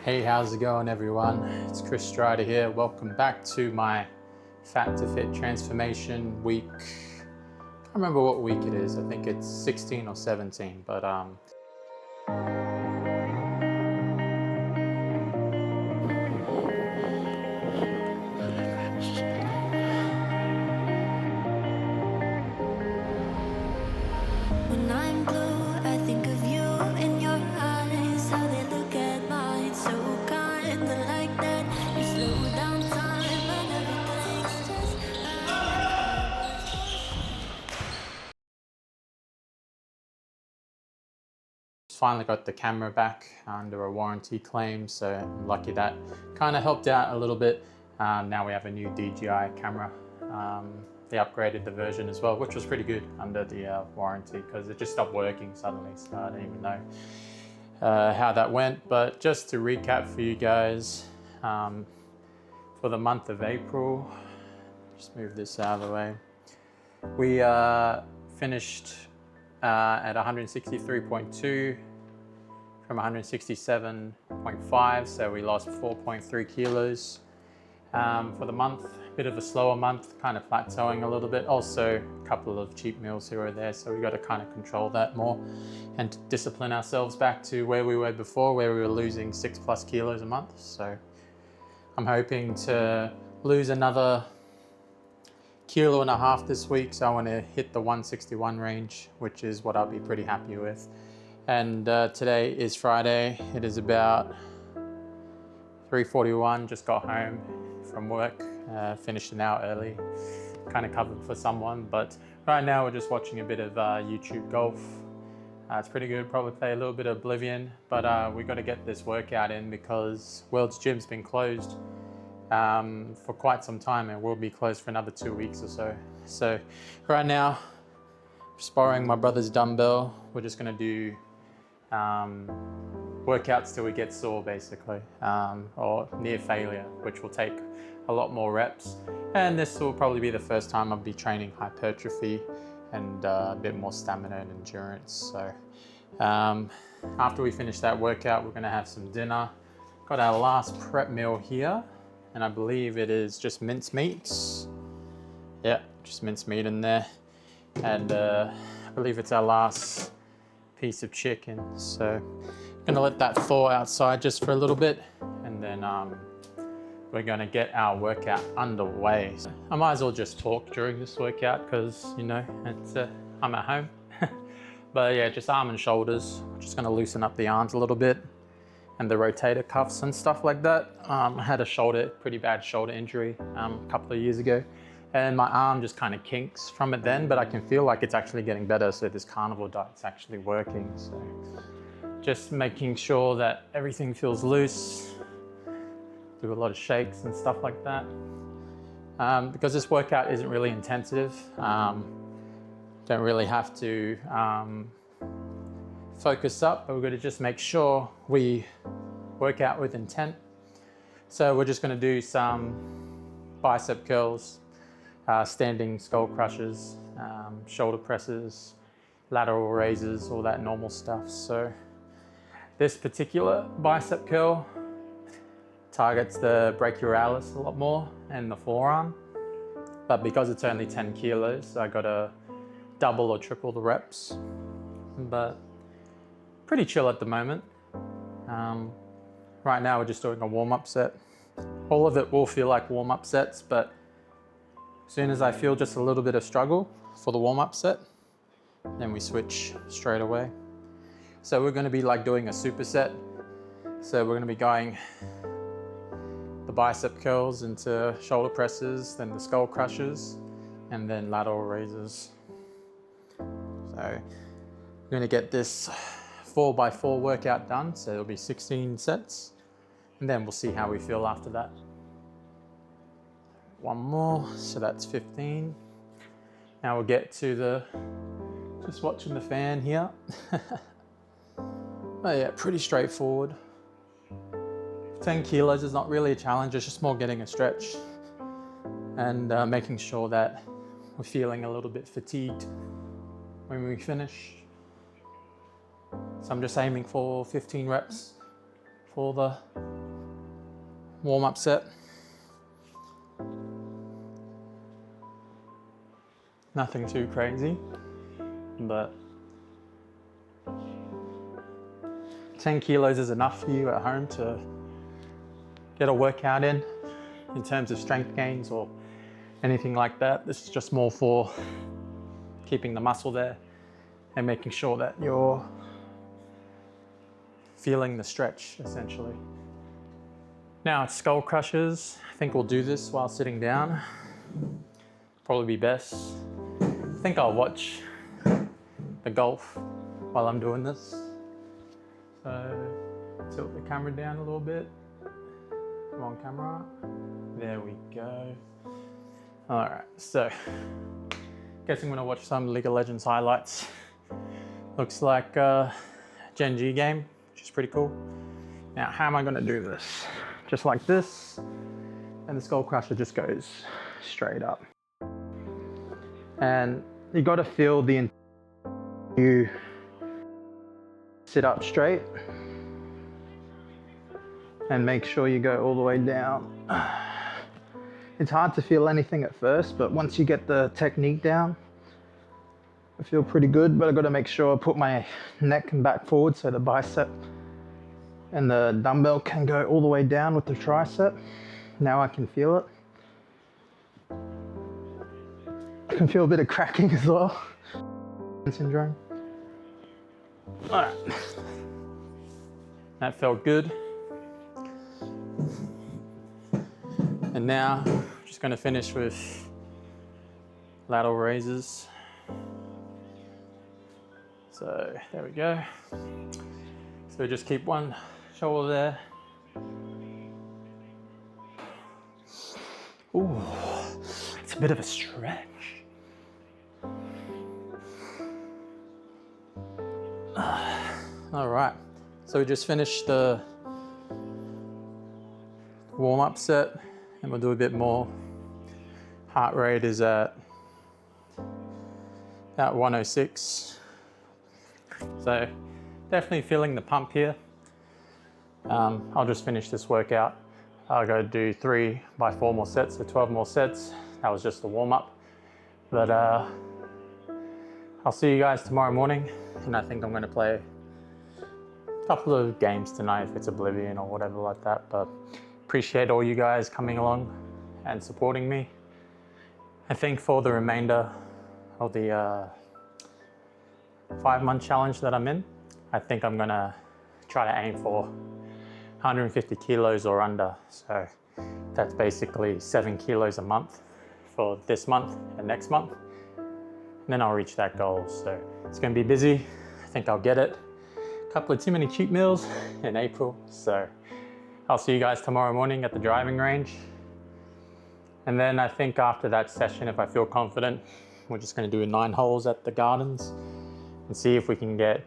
Hey, how's it going everyone? It's Chris Strider here. Welcome back to my Fat to Fit transformation week. I can't remember what week it is. I think it's 16 or 17, but When I'm blue, I think of you in your eyes, how they look at mine, so kinda like that. You slow down time and everything's just finally got the camera back under a warranty claim, so I'm lucky that kind of helped out a little bit. Now we have a new DJI camera. They upgraded the version as well, which was pretty good under the warranty because it just stopped working suddenly, so I didn't even know how that went. But just to recap for you guys, for the month of April, just move this out of the way, we finished at 163.2 from 167.5, so we lost 4.3 kilos for the month. Bit of a slower month, kind of plateauing a little bit. Also a couple of cheap meals here or there, so we got to kind of control that more and discipline ourselves back to where we were before, where we were losing 6+ kilos a month. So I'm hoping to lose another 1.5 kilos this week, so I want to hit the 161 range, which is what I'll be pretty happy with. And today is Friday. It is about 3:41. Just got home from work, finished an hour early, kind of covered for someone, but right now we're just watching a bit of YouTube golf. It's pretty good. Probably play a little bit of Oblivion, but we got to get this workout in because World's Gym's been closed for quite some time and will be closed for another 2 weeks or so. So right now, just borrowing my brother's dumbbell. We're just going to do workouts till we get sore, basically, or near failure, which will take a lot more reps. And this will probably be the first time I'll be training hypertrophy and a bit more stamina and endurance. So after we finish that workout, we're going to have some dinner. Got our last prep meal here, and I believe it is just mincemeat. Yeah, just mincemeat in there. And I believe it's our last piece of chicken. So I'm gonna let that thaw outside just for a little bit, and then we're gonna get our workout underway. So I might as well just talk during this workout because, you know, it's I'm at home. But yeah, just arm and shoulders. Just gonna loosen up the arms a little bit and the rotator cuffs and stuff like that. I had a pretty bad shoulder injury a couple of years ago, and my arm just kind of kinks from it then, but I can feel like it's actually getting better. So this carnivore diet's actually working. So just making sure that everything feels loose. Do a lot of shakes and stuff like that. Because this workout isn't really intensive. Don't really have to focus up, but we're gonna just make sure we work out with intent. So we're just gonna do some bicep curls, standing skull crushes, shoulder presses, lateral raises, all that normal stuff. So this particular bicep curl targets the brachialis a lot more and the forearm, but because it's only 10 kilos, I gotta double or triple the reps, but pretty chill at the moment. Right now we're just doing a warm-up set. All of it will feel like warm-up sets, but as soon as I feel just a little bit of struggle for the warm-up set, then we switch straight away. So we're gonna be like doing a superset. So we're gonna be going the bicep curls into shoulder presses, then the skull crushes, and then lateral raises. So we're gonna get this 4x4 workout done. So it'll be 16 sets, and then we'll see how we feel after that. One more, so that's 15. Now we'll get to just watching the fan here. Oh yeah, pretty straightforward. 10 kilos is not really a challenge, it's just more getting a stretch and making sure that we're feeling a little bit fatigued when we finish. So I'm just aiming for 15 reps for the warm-up set. Nothing too crazy, but 10 kilos is enough for you at home to get a workout in terms of strength gains or anything like that. This is just more for keeping the muscle there and making sure that you're feeling the stretch, essentially. Now it's skull crushers. I think we'll do this while sitting down. Probably be best. I think I'll watch the golf while I'm doing this. So tilt the camera down a little bit. Come on, camera. There we go. All right, so guess I'm gonna watch some League of Legends highlights. Looks like a Gen G game, which is pretty cool. Now, how am I gonna do this? Just like this, and the skull crusher just goes straight up. And you gotta feel you sit up straight and make sure you go all the way down. It's hard to feel anything at first, but once you get the technique down, I feel pretty good, but I've got to make sure I put my neck and back forward so the bicep and the dumbbell can go all the way down with the tricep. Now I can feel it. I can feel a bit of cracking as well. Syndrome. All right. That felt good. And now, I'm just gonna finish with lateral raises. So there we go. So just keep one shoulder there. Ooh, it's a bit of a stretch. All right, so we just finished the warm-up set and we'll do a bit more. Heart rate is at about 106. So definitely feeling the pump here. I'll just finish this workout. I'll go do 3 by 4 more sets, so 12 more sets. That was just the warm-up. But I'll see you guys tomorrow morning, and I think I'm gonna play a couple of games tonight if it's Oblivion or whatever like that. But appreciate all you guys coming along and supporting me. I think for the remainder of the 5-month challenge that I'm in, I think I'm gonna try to aim for 150 kilos or under. So that's basically 7 kilos a month for this month and next month. And then I'll reach that goal. So it's gonna be busy. I think I'll get it. A couple of too many cheat meals in April. So I'll see you guys tomorrow morning at the driving range. And then I think after that session, if I feel confident, we're just gonna do 9 holes at the gardens and see if we can get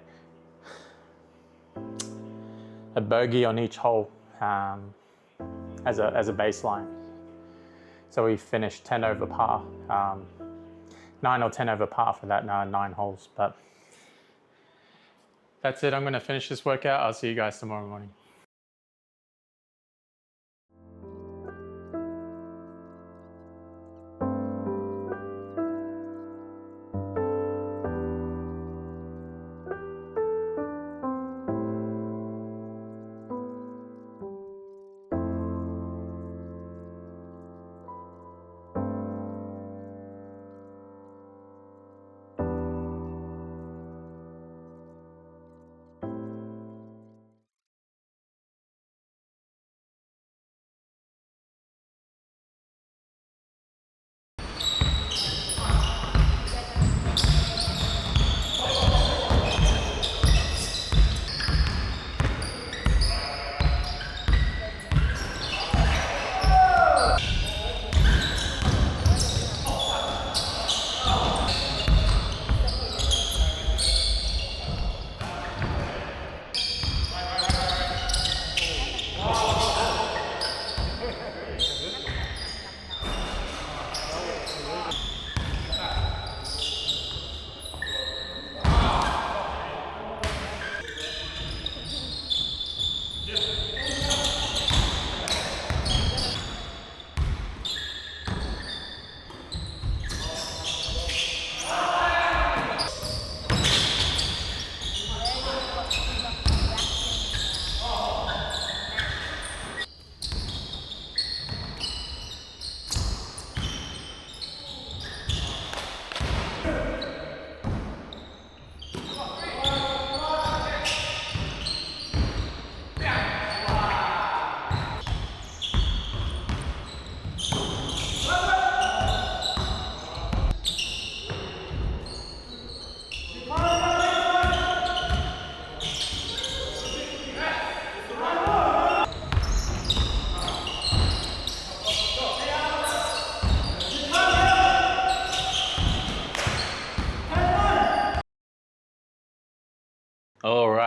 a bogey on each hole as a baseline. So we finished 10 over par, 9 or 10 over par for that 9 holes. But that's it, I'm gonna finish this workout. I'll see you guys tomorrow morning.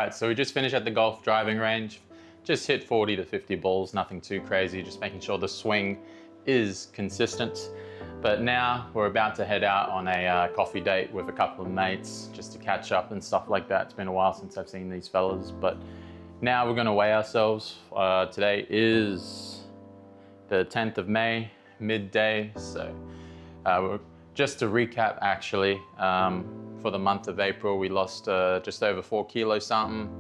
right, so we just finished at the golf driving range. Just hit 40 to 50 balls, nothing too crazy, just making sure the swing is consistent. But now we're about to head out on a coffee date with a couple of mates just to catch up and stuff like that. It's been a while since I've seen these fellas, but now we're gonna weigh ourselves. Today is the 10th of May, midday. So just to recap, actually, for the month of April, we lost just over 4 kilos something.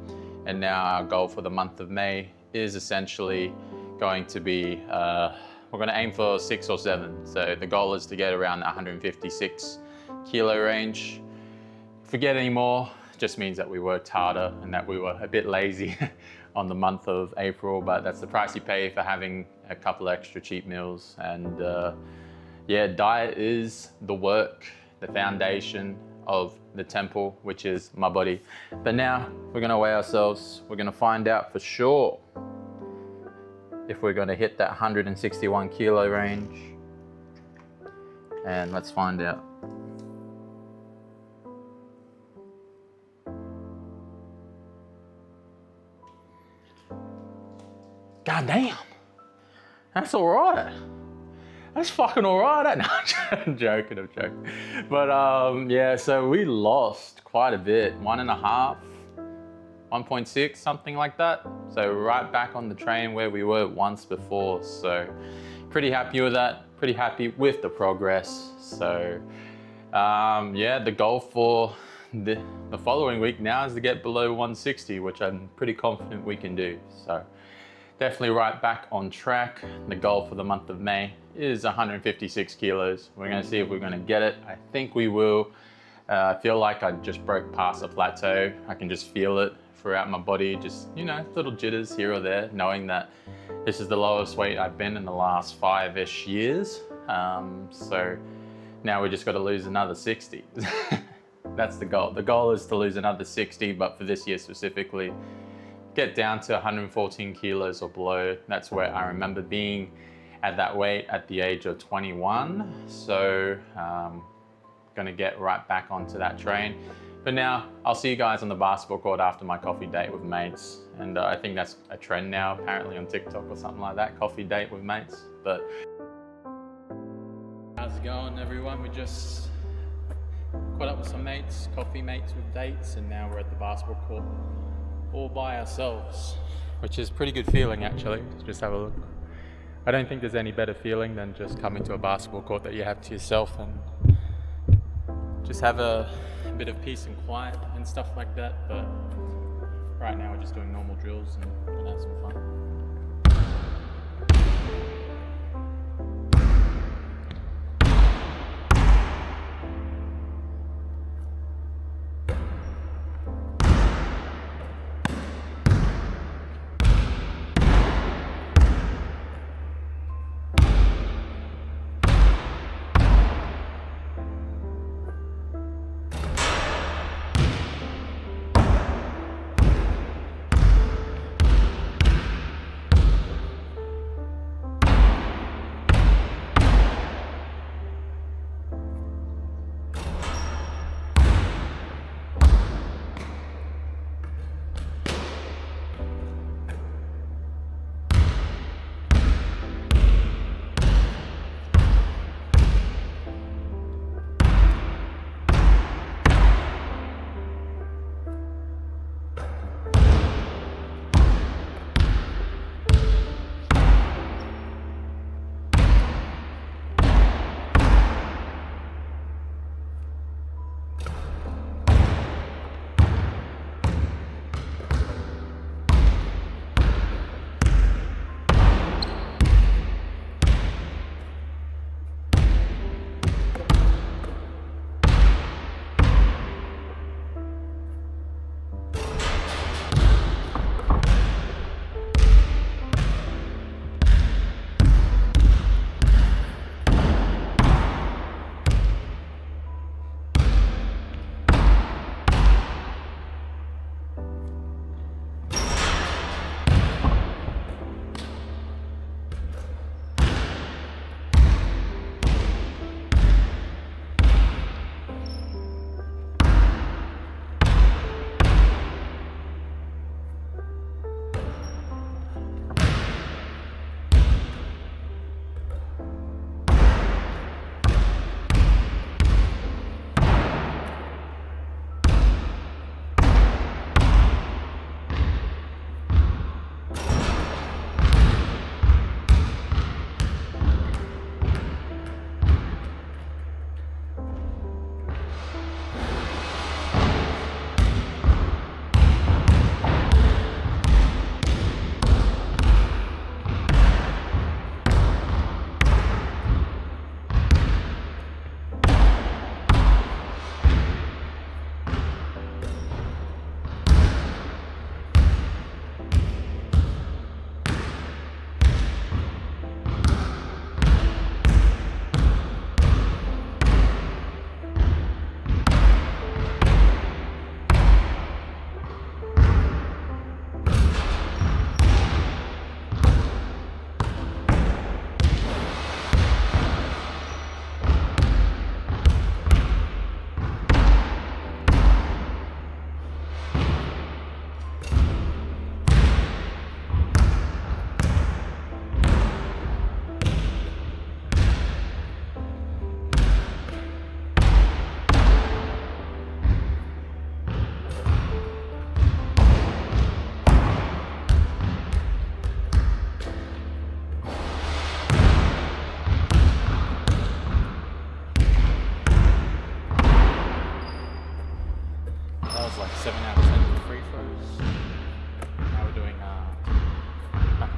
And now our goal for the month of May is essentially going to be, we're gonna aim for 6 or 7. So the goal is to get around the 156 kilo range. If we get any more, it just means that we worked harder and that we were a bit lazy on the month of April, but that's the price you pay for having a couple extra cheat meals. And yeah, diet is the work, the foundation of the temple, which is my body. But now we're gonna weigh ourselves. We're gonna find out for sure if we're gonna hit that 161 kilo range. And let's find out. God damn, that's all right. That's fucking all right. No, I'm joking. But yeah, so we lost quite a bit, 1.5, 1.6, something like that. So right back on the train where we were once before. So pretty happy with that, pretty happy with the progress. So yeah, the goal for the following week now is to get below 160, which I'm pretty confident we can do. So definitely right back on track. The goal for the month of May is 156 kilos. We're gonna see if we're gonna get it. I think we will. I feel like I just broke past a plateau. I can just feel it throughout my body, just, you know, little jitters here or there, knowing that this is the lowest weight I've been in the last 5-ish years. So now we just gotta lose another 60. That's the goal. The goal is to lose another 60, but for this year specifically, get down to 114 kilos or below. That's where I remember being at that weight at the age of 21. So gonna get right back onto that train. But now I'll see you guys on the basketball court after my coffee date with mates. And I think that's a trend now, apparently on TikTok or something like that, coffee date with mates. But how's it going, everyone? We just caught up with some mates, coffee mates with dates, and now we're at the basketball court all by ourselves, which is a pretty good feeling actually. Just have a look. I don't think there's any better feeling than just coming to a basketball court that you have to yourself and just have a bit of peace and quiet and stuff like that. But right now we're just doing normal drills and gonna have some fun.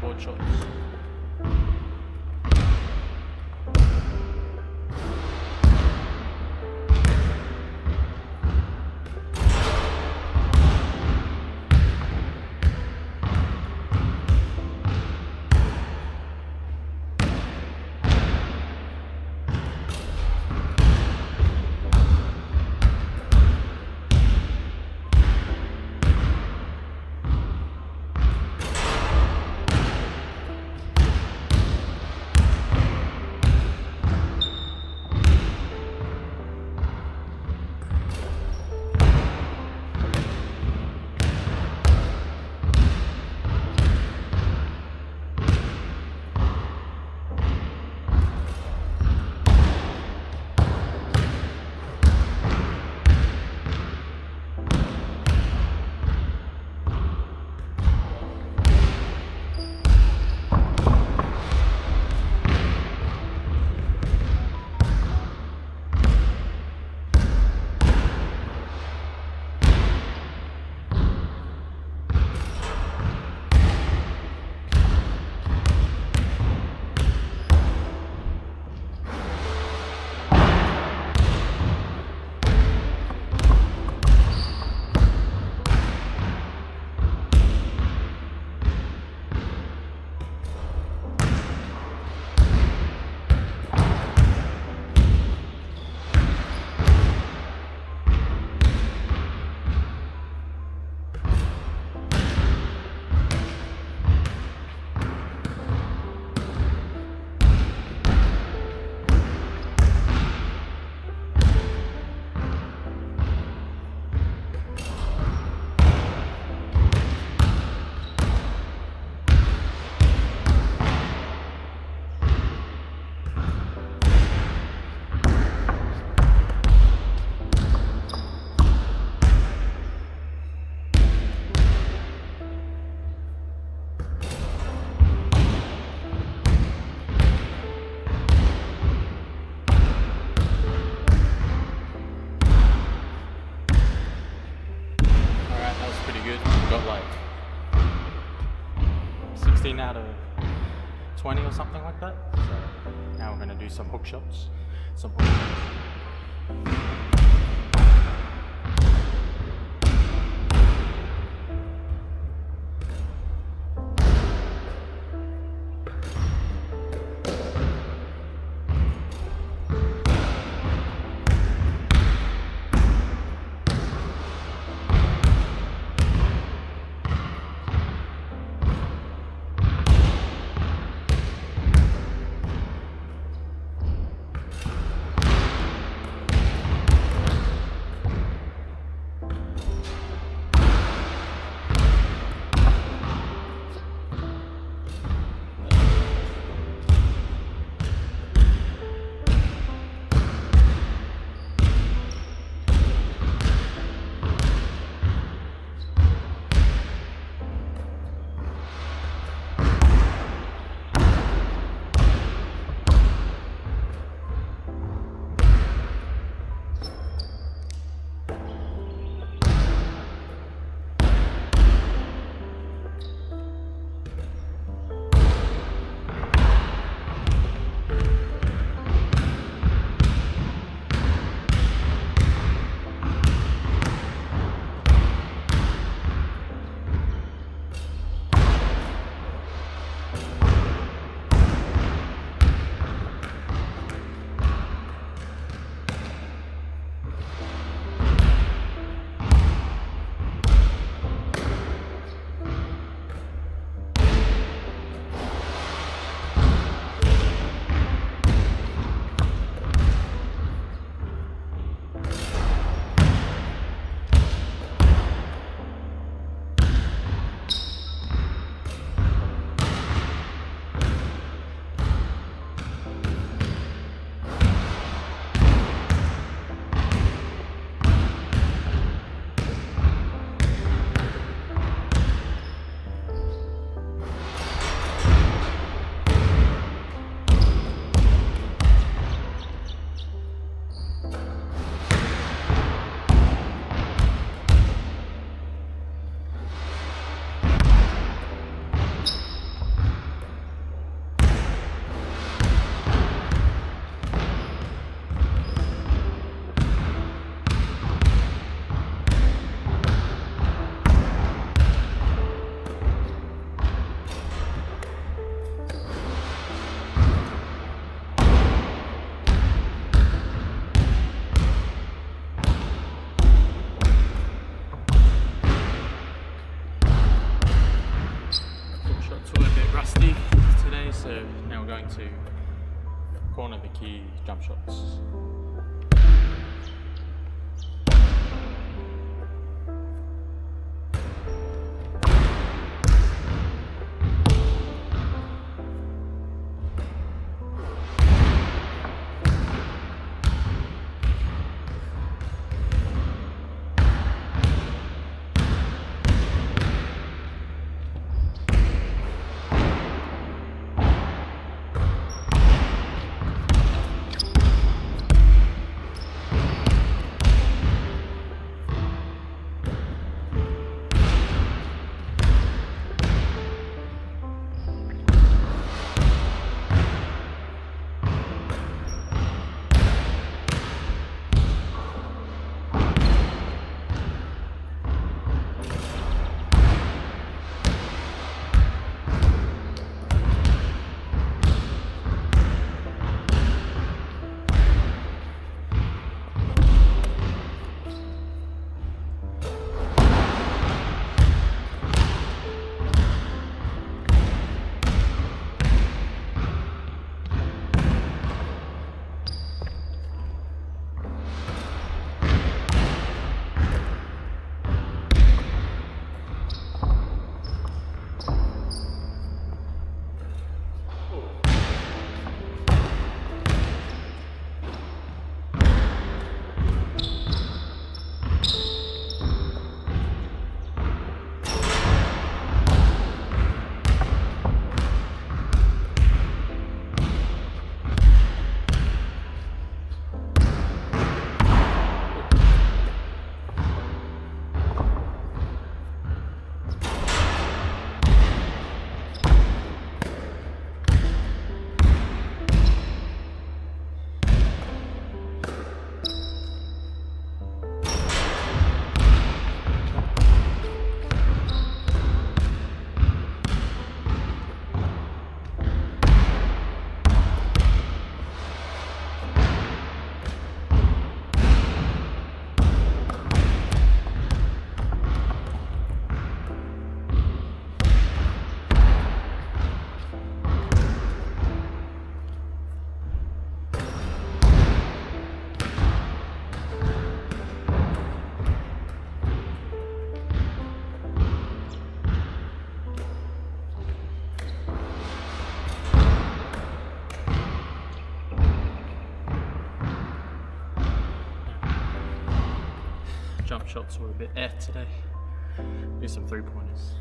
board shots. Got like 16 out of 20 or something like that. So now we're going to do some hook shots. Some hook shots. rusty today, so now we're going to corner the key jump shots. Jump shots were a bit today. Do some 3-pointers.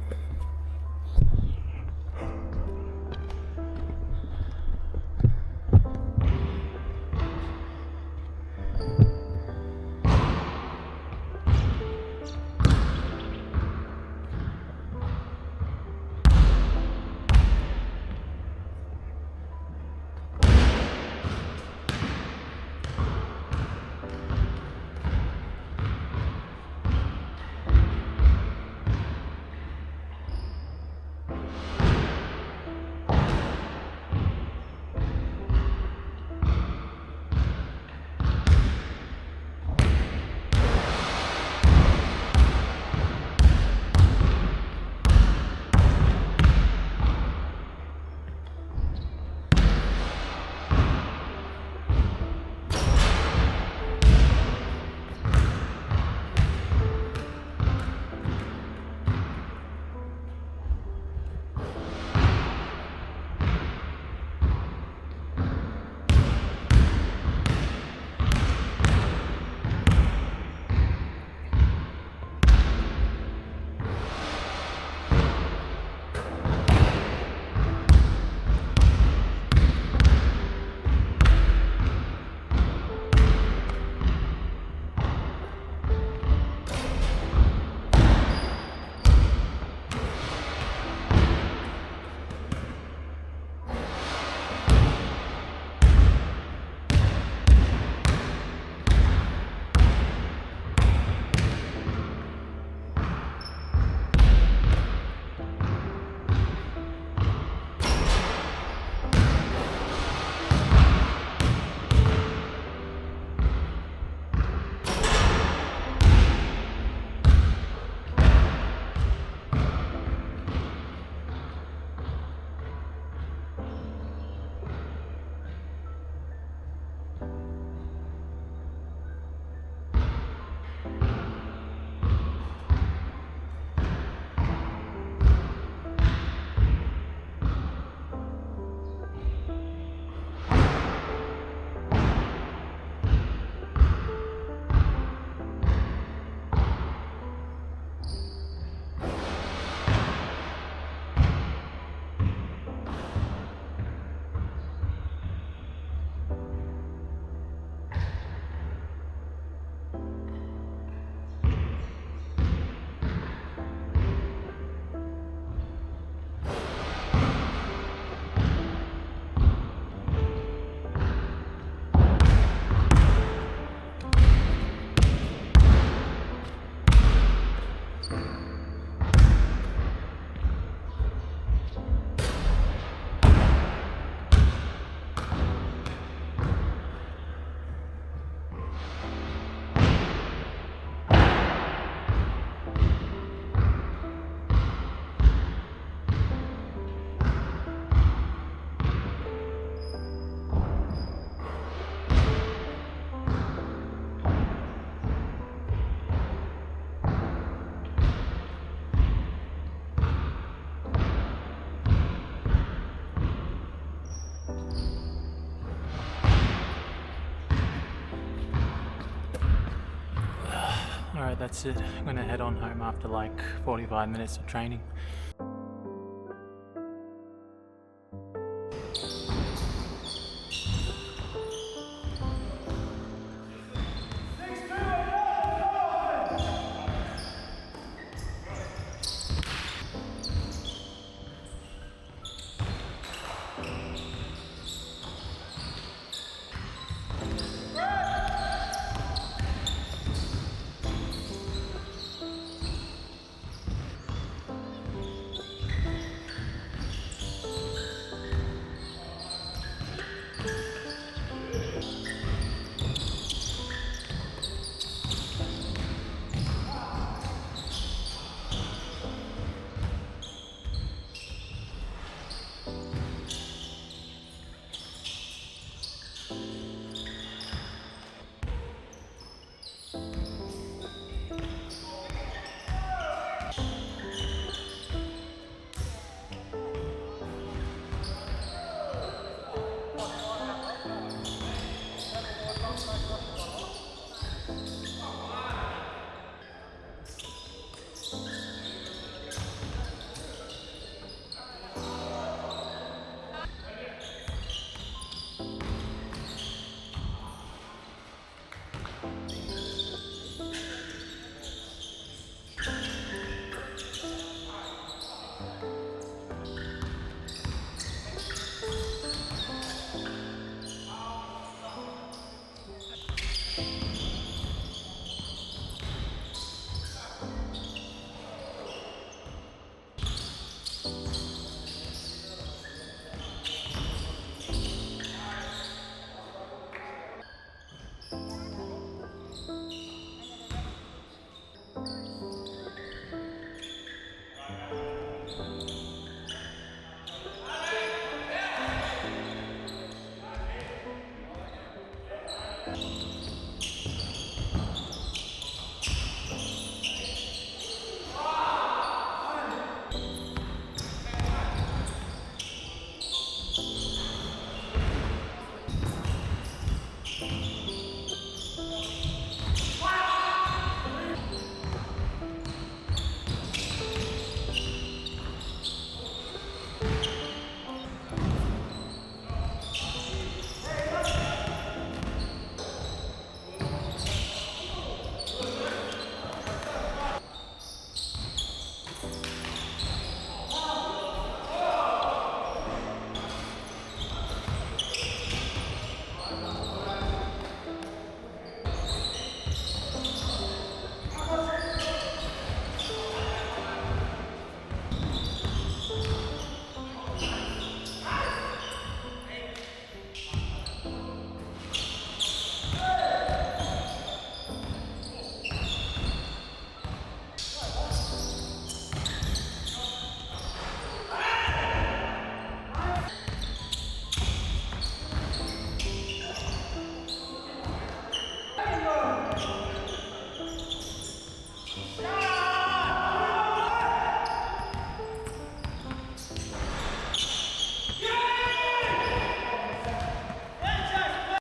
that's it. I'm gonna head on home after like 45 minutes of training.